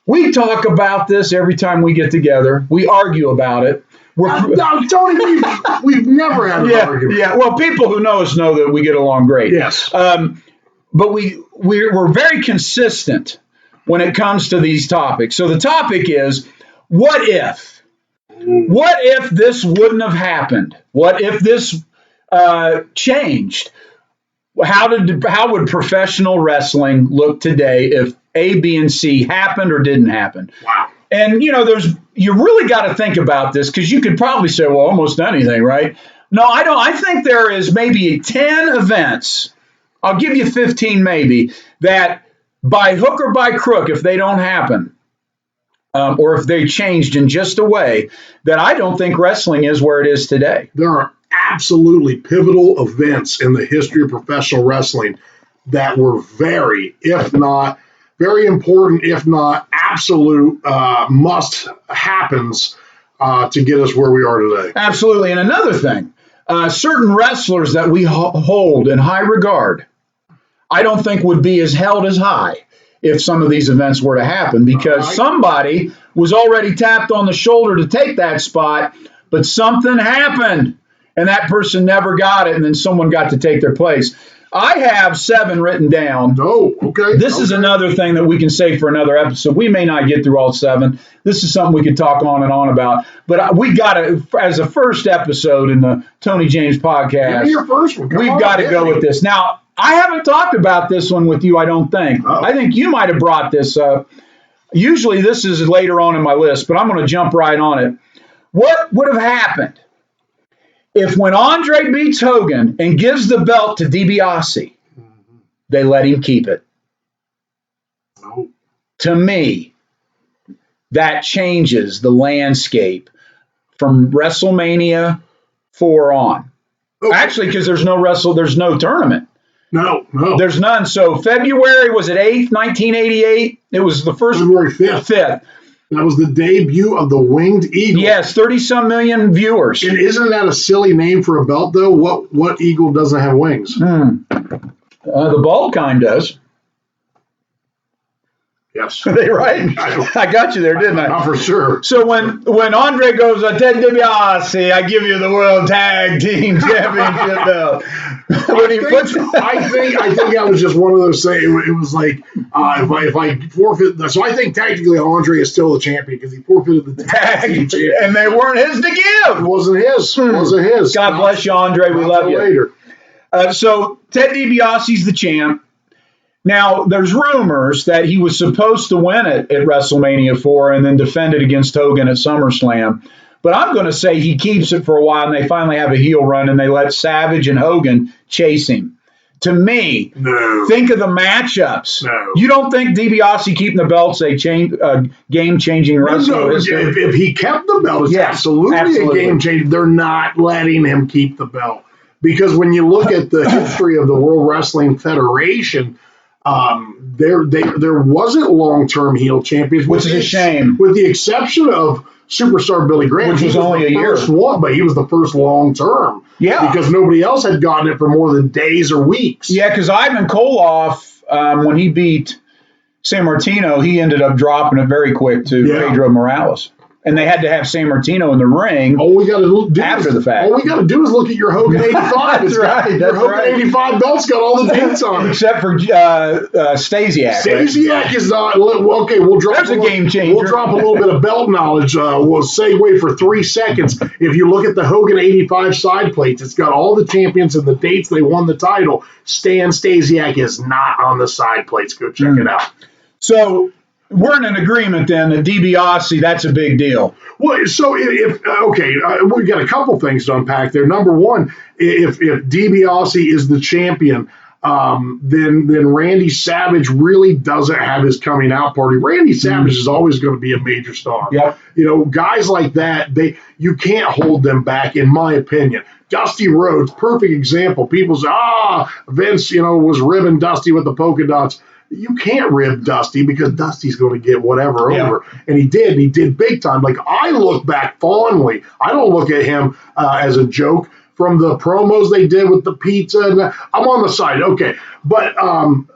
We talk about this every time we get together. We argue about it. Tony, we've never had an argument. Yeah, well, people who know us know that we get along great. Yes. But we're very consistent when it comes to these topics. So the topic is, what if? What if this wouldn't have happened? What if this changed? How would professional wrestling look today if A, B, and C happened or didn't happen? Wow. And, you really got to think about this, because you could probably say, well, almost anything, right? No, I don't. I think there is maybe 10 events, I'll give you 15 maybe, that by hook or by crook, if they don't happen, or if they changed in just a way, that I don't think wrestling is where it is today. There are absolutely pivotal events in the history of professional wrestling that were very important, if not absolute must happens to get us where we are today. Absolutely. And another thing, certain wrestlers that we hold in high regard, I don't think would be held as high if some of these events were to happen, because somebody was already tapped on the shoulder to take that spot, but something happened and that person never got it, and then someone got to take their place. I have 7 written down. Oh, okay. This is another thing that we can say for another episode. We may not get through all 7. This is something we could talk on and on about. But we got to, as a first episode in the Tony James podcast, Give me your first one. we've got to go with this. Now, I haven't talked about this one with you, I don't think. Oh. I think you might have brought this up. Usually this is later on in my list, but I'm going to jump right on it. What would have happened if, when Andre beats Hogan and gives the belt to DiBiase, they let him keep it? No. To me, that changes the landscape from WrestleMania 4 on. Okay. Actually, because there's no tournament. No. There's none. So February, was it 8th, 1988? It was the first. February 5th. 5th. That was the debut of the Winged Eagle. Yes, 30-some million viewers. And isn't that a silly name for a belt, though? What eagle doesn't have wings? The bald kind does. Yes. Are they right? I got you there, didn't I? Not for sure. So when Andre goes, Ted DiBiase, I give you the World Tag Team Championship belt. I think that was just one of those things. It was like, if I forfeit, so I think technically Andre is still the champion because he forfeited the tag team championship. And they weren't his to give. It wasn't his. It wasn't his. God bless you, Andre. We love you. Later. So Ted DiBiase's the champ. Now, there's rumors that he was supposed to win it at WrestleMania 4 and then defend it against Hogan at SummerSlam. But I'm going to say he keeps it for a while, and they finally have a heel run, and they let Savage and Hogan chase him. To me, No. think of the matchups. No. You don't think DiBiase keeping the belt's a game-changing wrestler? No, if he kept the belt, it's absolutely a game changer. They're not letting him keep the belt. Because when you look at the history of the World Wrestling Federation, there wasn't long-term heel champions, Which is a shame. with the exception of Superstar Billy Graham, Which was only a year. But he was the first long-term. Yeah. Because nobody else had gotten it for more than days or weeks. Yeah, because Ivan Koloff, when he beat San Martino, he ended up dropping it very quick to Pedro Morales. And they had to have San Martino in the ring after the fact. All we got to do is look at your Hogan 85. That's right. Your Hogan 85 belt's got all the dates on it. Except for Stasiak. Stasiak is not. Okay, we'll drop There's a game changer. We'll drop a little bit of belt knowledge. We'll segue for 3 seconds. If you look at the Hogan 85 side plates, it's got all the champions and the dates they won the title. Stan Stasiak is not on the side plates. Go check it out. So we're in an agreement then that DiBiase, that's a big deal. Well, so we've got a couple things to unpack there. Number one, if DiBiase is the champion, then Randy Savage really doesn't have his coming out party. Randy Savage is always going to be a major star. Yep. Guys like that, you can't hold them back, in my opinion. Dusty Rhodes, perfect example. People say, Vince, was ribbing Dusty with the polka dots. You can't rib Dusty because Dusty's going to get whatever over. And he did big time. Like, I look back fondly. I don't look at him as a joke from the promos they did with the pizza. And I'm on the side. Okay. But, Ted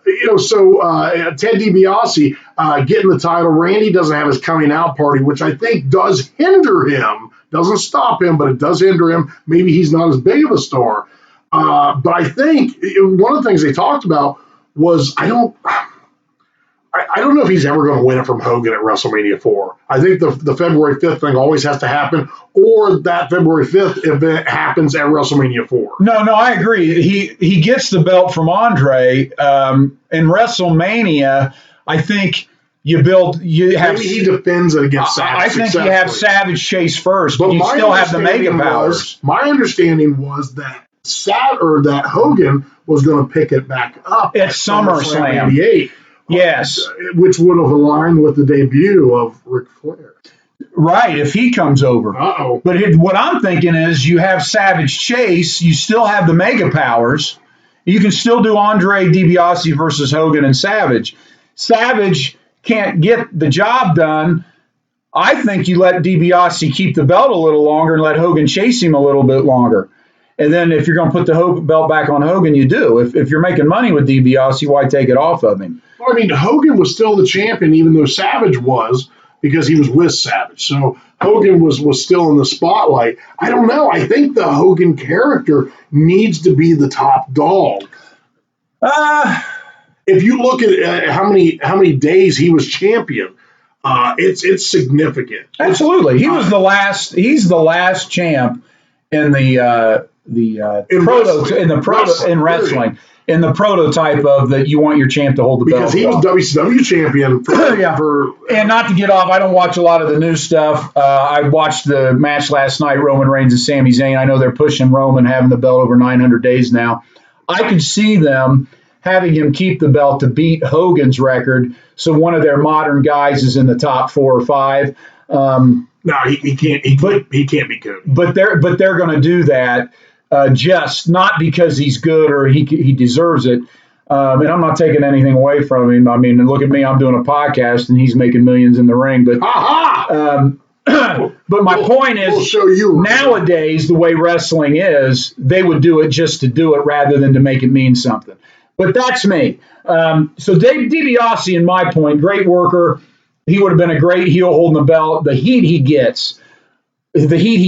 DiBiase getting the title. Randy doesn't have his coming out party, which I think does hinder him. Doesn't stop him, but it does hinder him. Maybe he's not as big of a star. But I think one of the things they talked about was I don't know if he's ever going to win it from Hogan at WrestleMania 4. I think the February 5th thing always has to happen, or that February 5th event happens at WrestleMania 4. No, I agree. He gets the belt from Andre. In WrestleMania, I think you have. Maybe he defends it against Savage. I think you have Savage chase first, but you still have the mega powers. My understanding was that that Hogan was going to pick it back up at SummerSlam 88. Yes. Which would have aligned with the debut of Ric Flair. Right, if he comes over. Uh-oh. But what I'm thinking is you have Savage chase, you still have the mega powers. You can still do Andre DiBiase versus Hogan and Savage. Savage can't get the job done. I think you let DiBiase keep the belt a little longer and let Hogan chase him a little bit longer. And then if you're going to put the belt back on Hogan, you do. If you're making money with DiBiase, why take it off of him? Well, I mean, Hogan was still the champion, even though Savage was, because he was with Savage. So Hogan was still in the spotlight. I don't know. I think the Hogan character needs to be the top dog. If you look at how many days he was champion, it's significant. Absolutely, he was the last. He's the last champ in wrestling. In the prototype of that, you want your champ to hold the belt. Because he was WCW champion And not to get off, I don't watch a lot of the new stuff. I watched the match last night, Roman Reigns and Sami Zayn. I know they're pushing Roman having the belt over 900 days now. I could see them having him keep the belt to beat Hogan's record, so one of their modern guys is in the top 4 or 5. No, he can't. He can't be good. But they're going to do that. Just not because he's good or he deserves it. And I'm not taking anything away from him. I mean, look at me. I'm doing a podcast and he's making millions in the ring. But but my point is, nowadays, the way wrestling is, they would do it just to do it rather than to make it mean something. But that's me. So Dave DiBiase, in my point, great worker. He would have been a great heel holding the belt. The heat he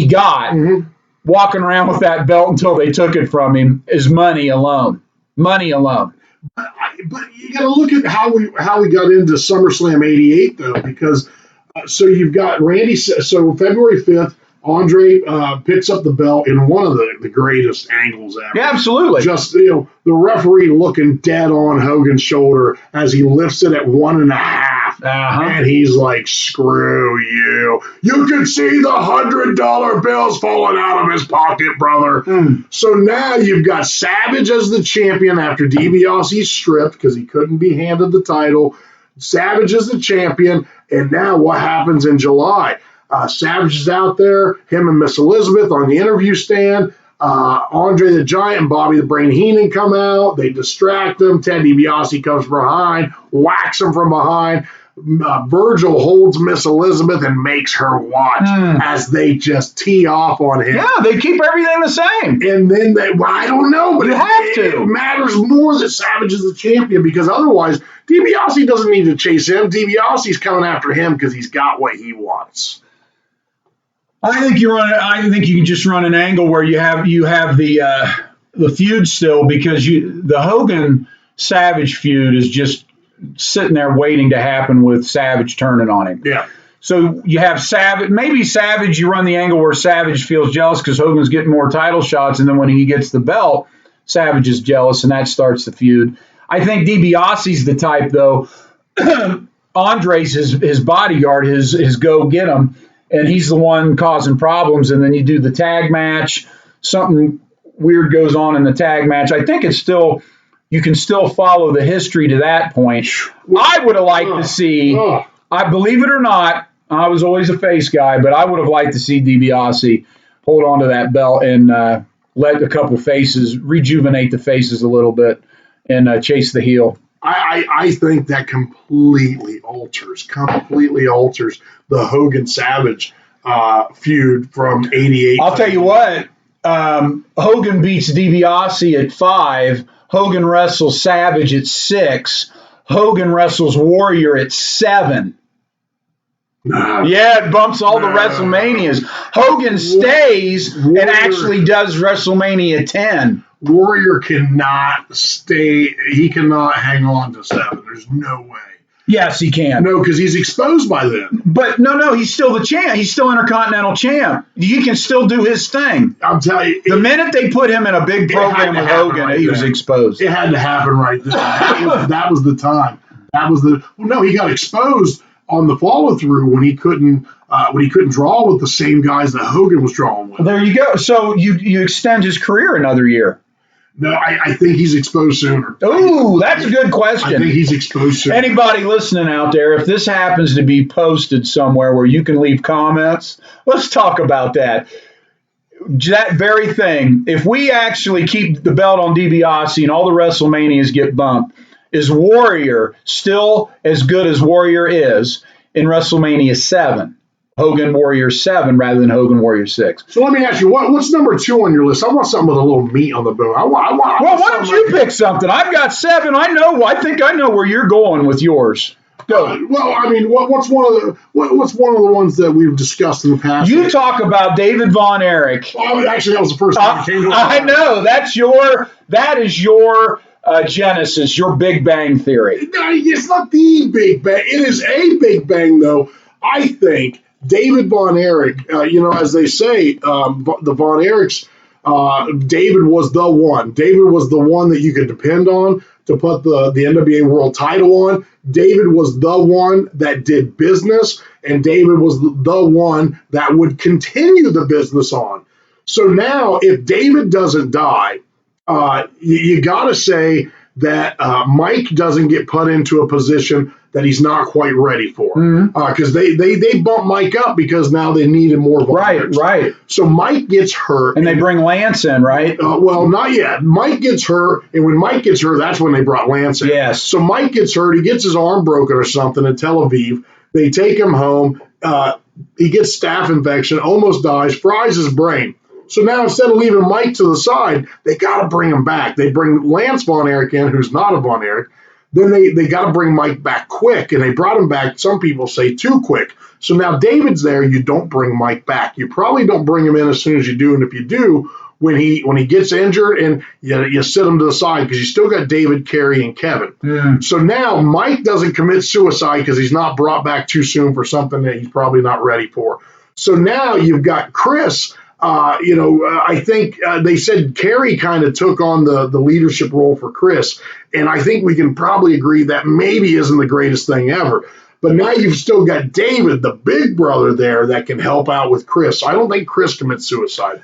got, walking around with that belt until they took it from him is money alone. Money alone. But you got to look at how we got into SummerSlam '88 though, because so you've got Randy. So February 5th, Andre picks up the belt in one of the greatest angles ever. Yeah, absolutely. Just the referee looking dead on Hogan's shoulder as he lifts it at 1.5. And he's like, screw you. You can see the $100 bills falling out of his pocket, brother. So now you've got Savage as the champion after DiBiase stripped because he couldn't be handed the title. Savage is the champion. And now what happens in July? Savage is out there, him and Miss Elizabeth on the interview stand. Andre the Giant and Bobby the Brain Heenan come out. They distract him. Ted DiBiase comes from behind, whacks him from behind. Virgil holds Miss Elizabeth and makes her watch as they just tee off on him. Yeah, they keep everything the same. And then I don't know, but You have to. It matters more that Savage is the champion, because otherwise DiBiase doesn't need to chase him. DiBiase's coming after him because he's got what he wants. I think you can just run an angle where you have the feud still, because the Hogan Savage feud is just sitting there waiting to happen with Savage turning on him. Yeah. So you have Savage, maybe Savage, you run the angle where Savage feels jealous because Hogan's getting more title shots, and then when he gets the belt, Savage is jealous, and that starts the feud. I think DiBiase's the type, though. Andre's his bodyguard, his go-get-him, and he's the one causing problems, and then you do the tag match. Something weird goes on in the tag match. I think it's still... You can still follow the history to that point. I would have liked to see, I believe it or not, I was always a face guy, but I would have liked to see DiBiase hold on to that belt and let a couple faces, rejuvenate the faces a little bit and chase the heel. I think that completely alters the Hogan Savage feud from '88. I'll tell you what, Hogan beats DiBiase at 5. Hogan wrestles Savage at 6. Hogan wrestles Warrior at 7. Yeah, it bumps all the WrestleManias. Hogan stays and actually does WrestleMania 10. Warrior cannot stay. He cannot hang on to 7. There's no way. Yes, he can. No, because he's exposed by then. But no, he's still the champ. He's still Intercontinental champ. He can still do his thing. I'm telling you. The minute they put him in a big program with Hogan, he was exposed. It had to happen right then. That was the time. He got exposed on the follow-through when he couldn't draw with the same guys that Hogan was drawing with. There you go. So you extend his career another year. No, I think he's exposed sooner. Ooh, that's a good question. I think he's exposed sooner. Anybody listening out there, if this happens to be posted somewhere where you can leave comments, let's talk about that. That very thing. If we actually keep the belt on DiBiase and all the WrestleManias get bumped, is Warrior still as good as Warrior is in WrestleMania 7? Hogan Warrior 7 rather than Hogan Warrior 6. So let me ask you, what's number 2 on your list? I want something with a little meat on the bone. Well, why don't you pick something? I've got 7. I think I know where you're going with yours. Go. Well, I mean, what's one of the ones that we've discussed in the past? You talk about David Von Erich. Well, actually, that was the first time it came to my I know that is your genesis, your Big Bang Theory. No, it's not the Big Bang. It is a Big Bang, though. I think David Von Erich, as they say, the Von Erichs, David was the one. David was the one that you could depend on to put the NWA World title on. David was the one that did business, and David was the one that would continue the business on. So now, if David doesn't die, you got to say that Mike doesn't get put into a position that he's not quite ready for, because they bump Mike up because now they needed more volunteers. Right. So Mike gets hurt, and they bring Lance in, right? Well, not yet. Mike gets hurt, and when Mike gets hurt, that's when they brought Lance in. Yes. So Mike gets hurt. He gets his arm broken or something in Tel Aviv. They take him home. He gets staph infection, almost dies, fries his brain. So now instead of leaving Mike to the side, they got to bring him back. They bring Lance Von Erich in, who's not a Von Erich. Then they got to bring Mike back quick, and they brought him back, some people say, too quick. So now David's there. You don't bring Mike back. You probably don't bring him in as soon as you do, and if you do, when he gets injured, and you sit him to the side because you still got David, Kerry, and Kevin. So now Mike doesn't commit suicide because he's not brought back too soon for something that he's probably not ready for. So now you've got Chris. I think they said Kerry kind of took on the leadership role for Chris, and I think we can probably agree that maybe isn't the greatest thing ever. But now you've still got David, the big brother there, that can help out with Chris. I don't think Chris commits suicide.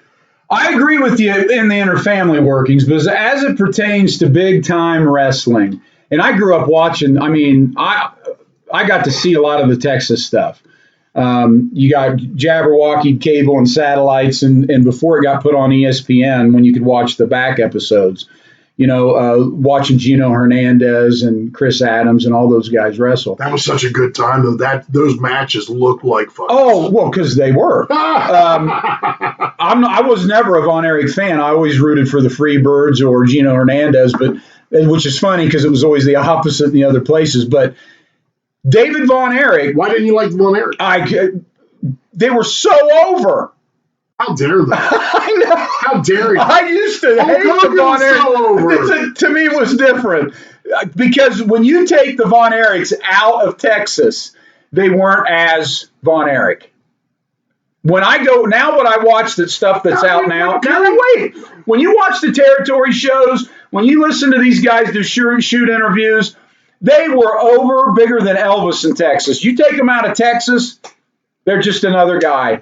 I agree with you in the inter-family workings, but as it pertains to big-time wrestling, and I grew up watching, I got to see a lot of the Texas stuff. You got Jabberwocky cable and satellites, and before it got put on ESPN, when you could watch the back episodes, watching Gino Hernandez and Chris Adams and all those guys wrestle. That was such a good time, though. Those matches looked like fun. Oh, well, because they were. I was never a Von Erich fan. I always rooted for the Freebirds or Gino Hernandez, which is funny because it was always the opposite in the other places. But David Von Erich. Why didn't you like Von Erich? They were so over. How dare they? I know. How dare you? I used to hate the Von Erich. So over. To me, it was different because when you take the Von Erichs out of Texas, they weren't as Von Erich. When I watch the stuff that's out now. Now, wait. When you watch the territory shows, when you listen to these guys do shoot interviews, they were over, bigger than Elvis in Texas. You take them out of Texas, they're just another guy.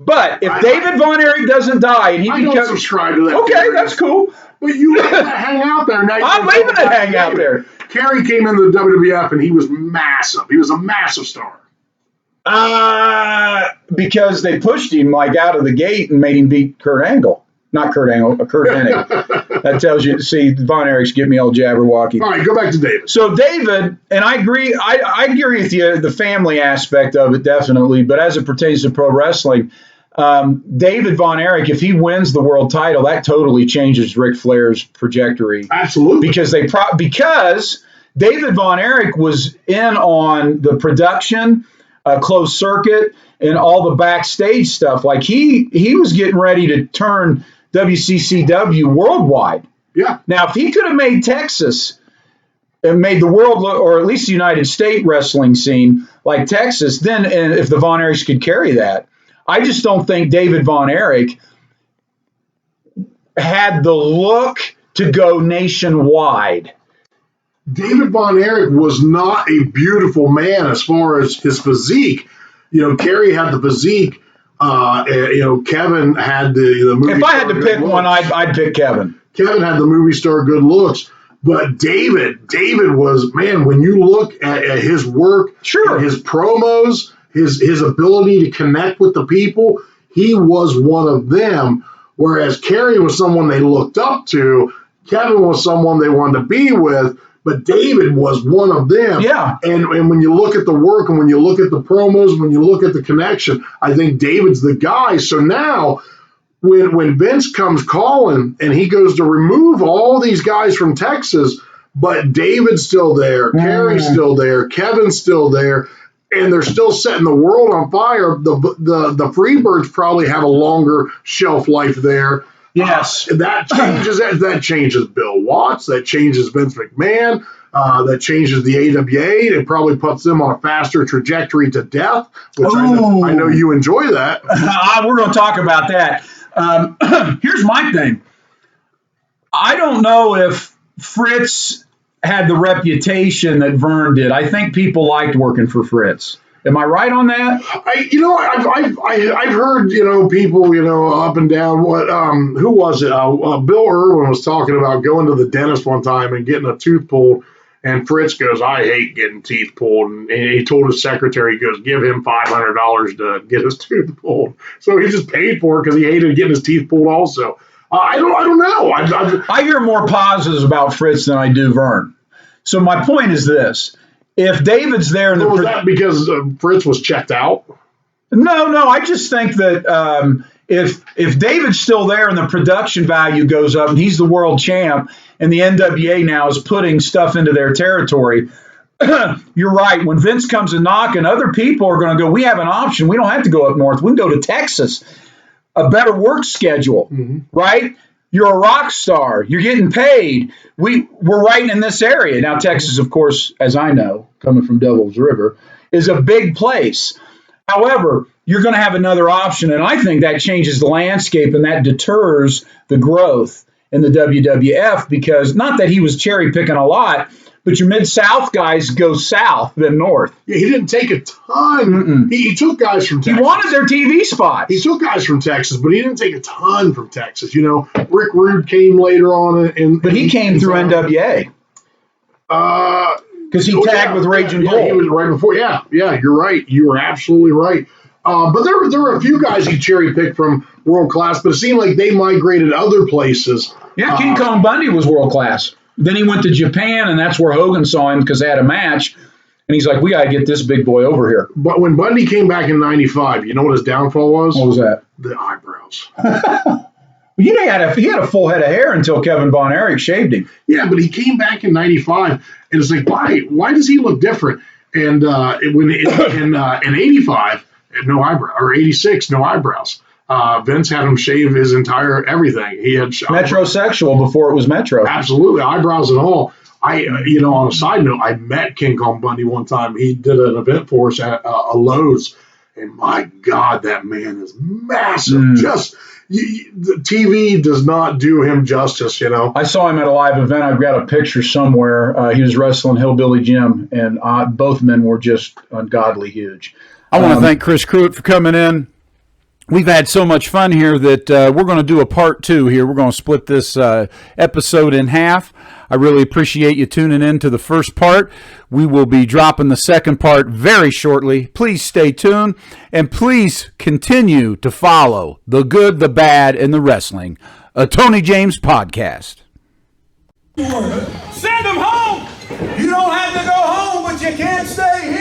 But if David Von Erich doesn't die and he becomes, don't subscribe to that. Okay, theory. that's cool. But you let that hang out there. Now I'm leaving it hang out there. Kerry came into the WWF and he was massive. He was a massive star. Because they pushed him like out of the gate and made him beat Kurt Angle. Not Kurt Angle, Kurt Hennig. That tells you, see, Von Erich's get me all Jabberwocky. All right, go back to David. So David, and I agree with you, the family aspect of it, definitely, but as it pertains to pro wrestling, David Von Erich, if he wins the world title, that totally changes Ric Flair's trajectory. Absolutely. Because because David Von Erich was in on the production, closed circuit, and all the backstage stuff. Like he was getting ready to turn WCCW worldwide. Yeah. Now, if he could have made Texas and made the world, or at least the United States wrestling scene like Texas, then and if the Von Erichs could carry that, I just don't think David Von Erich had the look to go nationwide. David Von Erich was not a beautiful man as far as his physique. Kerry had the physique. Kevin had the movie. If I had to pick one, I'd pick Kevin. Kevin had the movie star good looks. But David was, man, when you look at his work, sure, his promos, his ability to connect with the people, he was one of them. Whereas Kerry was someone they looked up to. Kevin was someone they wanted to be with. But David was one of them. Yeah. And when you look at the work and when you look at the promos, when you look at the connection, I think David's the guy. So now when Vince comes calling and he goes to remove all these guys from Texas, but David's still there, Kerry's still there, Kevin's still there, and they're still setting the world on fire, the Freebirds probably have a longer shelf life there. Yes. That changes Bill Watts. That changes Vince McMahon. That changes the AWA. It probably puts them on a faster trajectory to death, which I know you enjoy that. We're going to talk about that. Here's my thing. I don't know if Fritz had the reputation that Vern did. I think people liked working for Fritz. Am I right on that? I've heard people up and down. What who was it? Bill Irwin was talking about going to the dentist one time and getting a tooth pulled, and Fritz goes, "I hate getting teeth pulled," and he told his secretary, he goes, "Give him $500 to get his tooth pulled." So he just paid for it because he hated getting his teeth pulled. Also, I don't know. I hear more positives about Fritz than I do Vern. So my point is this. If David's there, was that because Fritz was checked out? No. I just think that if David's still there and the production value goes up and he's the world champ and the NWA now is putting stuff into their territory, you're right. When Vince comes a knocking, other people are going to go, we have an option. We don't have to go up north. We can go to Texas. A better work schedule, right? You're a rock star. You're getting paid. We're right in this area. Now, Texas, of course, as I know, coming from Devil's River, is a big place. However, you're going to have another option, and I think that changes the landscape and that deters the growth in the WWF because not that he was cherry-picking a lot, but your Mid-South guys go south than north. Yeah, he didn't take a ton. He took guys from Texas. He wanted their TV spots. He took guys from Texas, but he didn't take a ton from Texas. Rick Rude came later on. But he came through NWA. Because he tagged with Raging Bull. He was right before. Yeah, you're right. You are absolutely right. But there were a few guys he cherry picked from World Class, but it seemed like they migrated other places. Yeah, King Kong Bundy was World Class. Then he went to Japan, and that's where Hogan saw him because they had a match. And he's like, we got to get this big boy over here. But when Bundy came back in '95, you know what his downfall was? What was that? The eyebrows. He had a full head of hair until Kevin Von Erich shaved him. Yeah, but he came back in '95, and it's like, why does he look different? And when in '85, no eyebrow, or '86, no eyebrows. Vince had him shave his entire everything. He had metrosexual before it was Metro. Absolutely, eyebrows and all. On a side note, I met King Kong Bundy one time. He did an event for us at a Lowe's, and my God, that man is massive. Just the TV does not do him justice. I saw him at a live event. I've got a picture somewhere. He was wrestling Hillbilly Jim, and both men were just ungodly huge. I want to thank Chris Cruit for coming in. We've had so much fun here that we're going to do a part 2 here. We're going to split this episode in half. I really appreciate you tuning in to the first part. We will be dropping the second part very shortly. Please stay tuned, and please continue to follow the good, the bad, and the wrestling. A Tony James podcast. Send them home! You don't have to go home, but you can't stay here.